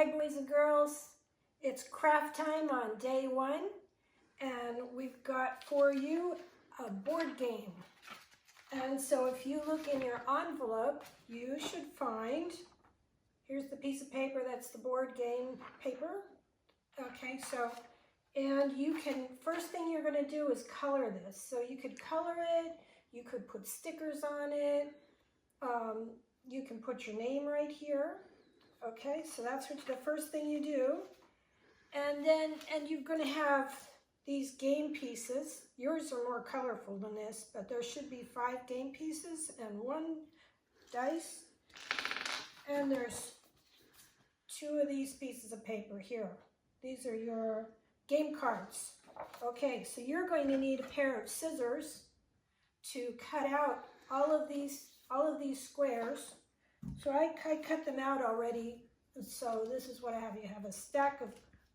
Hi boys and girls, it's craft time on day one, and we've got for you a board game. And so if you look in your envelope, you should find, here's the piece of paper, that's the board game paper. Okay, so, and you can, first thing you're gonna do is color this. So you could color it, you could put stickers on it, you can put your name right here. Okay, so that's what the first thing you do. And then, you're gonna have these game pieces. Yours are more colorful than this, but there should be 5 game pieces and 1 dice. And there's 2 of these pieces of paper here. These are your game cards. Okay, so you're going to need a pair of scissors to cut out all of these squares. So I cut them out already. So this is what I have. You have a stack of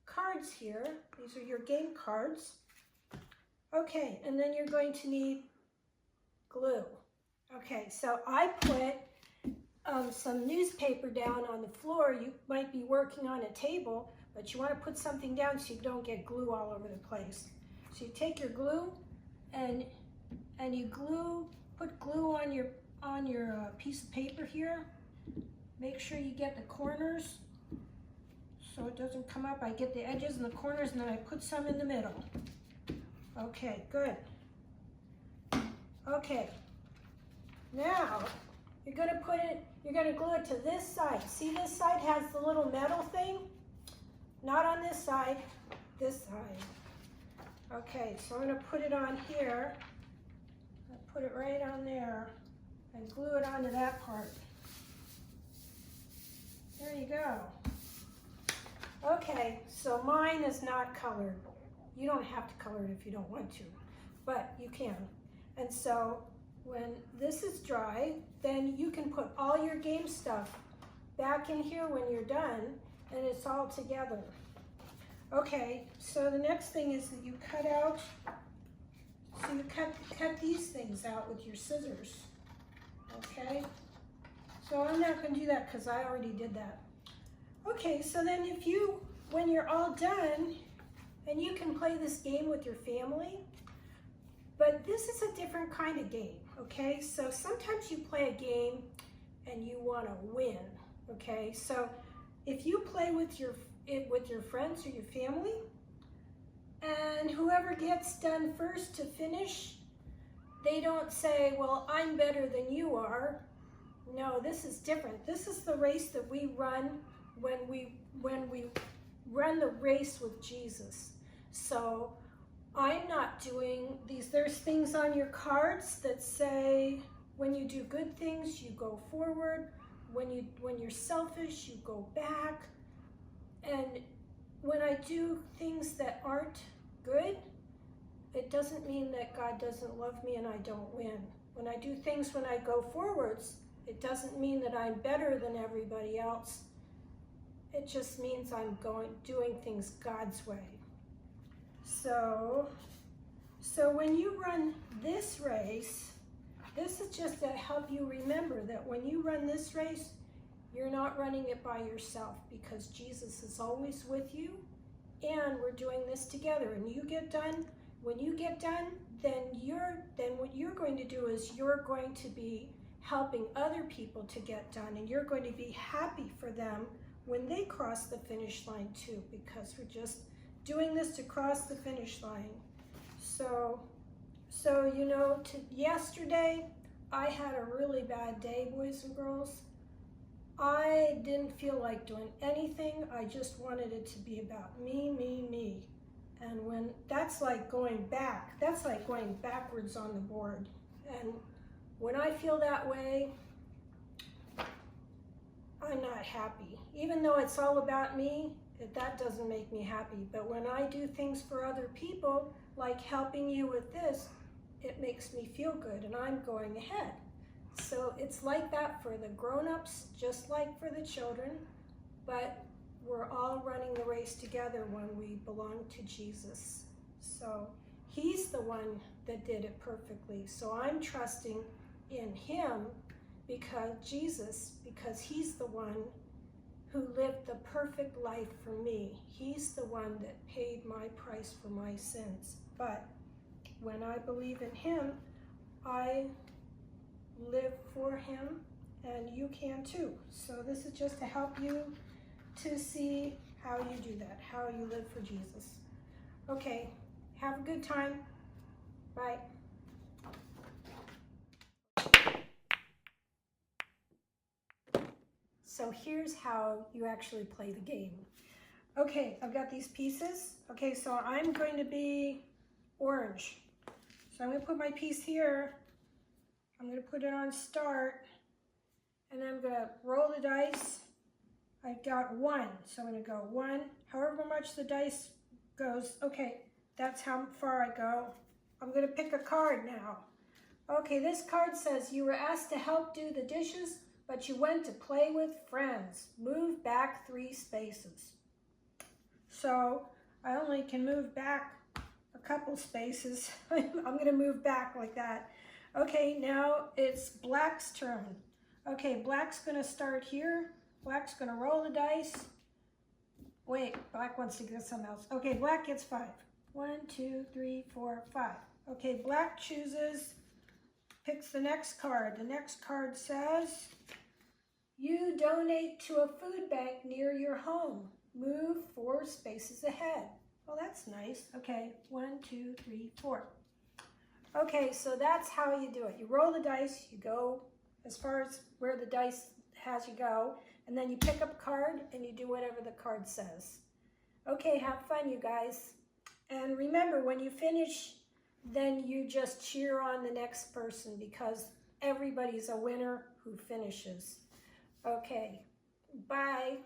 cards here. These are your game cards. Okay, and then you're going to need glue. Okay, so I put some newspaper down on the floor. You might be working on a table, but you want to put something down so you don't get glue all over the place. So you take your glue and you put glue on your piece of paper here. Make sure you get the corners so it doesn't come up. I get the edges and the corners, and then I put some in the middle. Okay, good. Okay, now you're gonna glue it to this side. See, this side has the little metal thing? Not on this side, this side. Okay, so I'm gonna put it on here. I'll put it right on there and glue it onto that part. There you go. Okay, so mine is not colored. You don't have to color it if you don't want to, but you can. And so when this is dry, then you can put all your game stuff back in here when you're done, and it's all together. Okay, so the next thing is that you cut out, so you cut these things out with your scissors, okay? So I'm not going to do that because I already did that. Okay, so then when you're all done, and you can play this game with your family, but this is a different kind of game, okay? So sometimes you play a game and you want to win, okay? So if you play with your friends or your family, and whoever gets done first to finish, they don't say, well, I'm better than you are. No, this is different. This is the race that we run when we run the race with Jesus. So I'm not doing these. There's things on your cards that say when you do good things, you go forward. When you're selfish, you go back. And when I do things that aren't good, it doesn't mean that God doesn't love me and I don't win. When I do things when I go forwards, it doesn't mean that I'm better than everybody else. It just means I'm doing things God's way. So when you run this race, this is just to help you remember that when you run this race, you're not running it by yourself, because Jesus is always with you, and we're doing this together. And you get done. When you get done, then what you're going to do is you're going to be helping other people to get done, and you're going to be happy for them when they cross the finish line too, because we're just doing this to cross the finish line. So you know, yesterday I had a really bad day, boys and girls. I didn't feel like doing anything. I just wanted it to be about me, me, me. And when that's like going back, that's like going backwards on the board. And when I feel that way, I'm not happy. Even though it's all about me, that doesn't make me happy. But when I do things for other people, like helping you with this, it makes me feel good, and I'm going ahead. So it's like that for the grown-ups, just like for the children, but we're all running the race together when we belong to Jesus. So he's the one that did it perfectly. So I'm trusting in him because he's the one who lived the perfect life for me. He's the one that paid my price for my sins. But when I believe in him, I live for him, and you can too. So this is just to help you to see how you do that, how you live for Jesus. Okay, have a good time. Bye. So here's how you actually play the game. Okay, I've got these pieces. Okay, so I'm going to be orange. So I'm going to put my piece here. I'm going to put it on start. And I'm going to roll the dice. I got 1, so I'm going to go 1. However much the dice goes, okay, that's how far I go. I'm going to pick a card now. Okay, this card says you were asked to help do the dishes, but you went to play with friends. Move back 3 spaces. So I only can move back a couple spaces. I'm going to move back like that. Okay, now it's Black's turn. Okay, Black's going to start here. Black's going to roll the dice. Wait, Black wants to get something else. Okay, Black gets 5. 1, 2, 3, 4, 5. Okay, Black picks the next card. The next card says, you donate to a food bank near your home. Move 4 spaces ahead. Well, that's nice. Okay, 1, 2, 3, 4. Okay, so that's how you do it. You roll the dice, you go as far as where the dice has you go, and then you pick up a card and you do whatever the card says. Okay, have fun, you guys. And remember, when you finish, then you just cheer on the next person, because everybody's a winner who finishes. Okay, bye.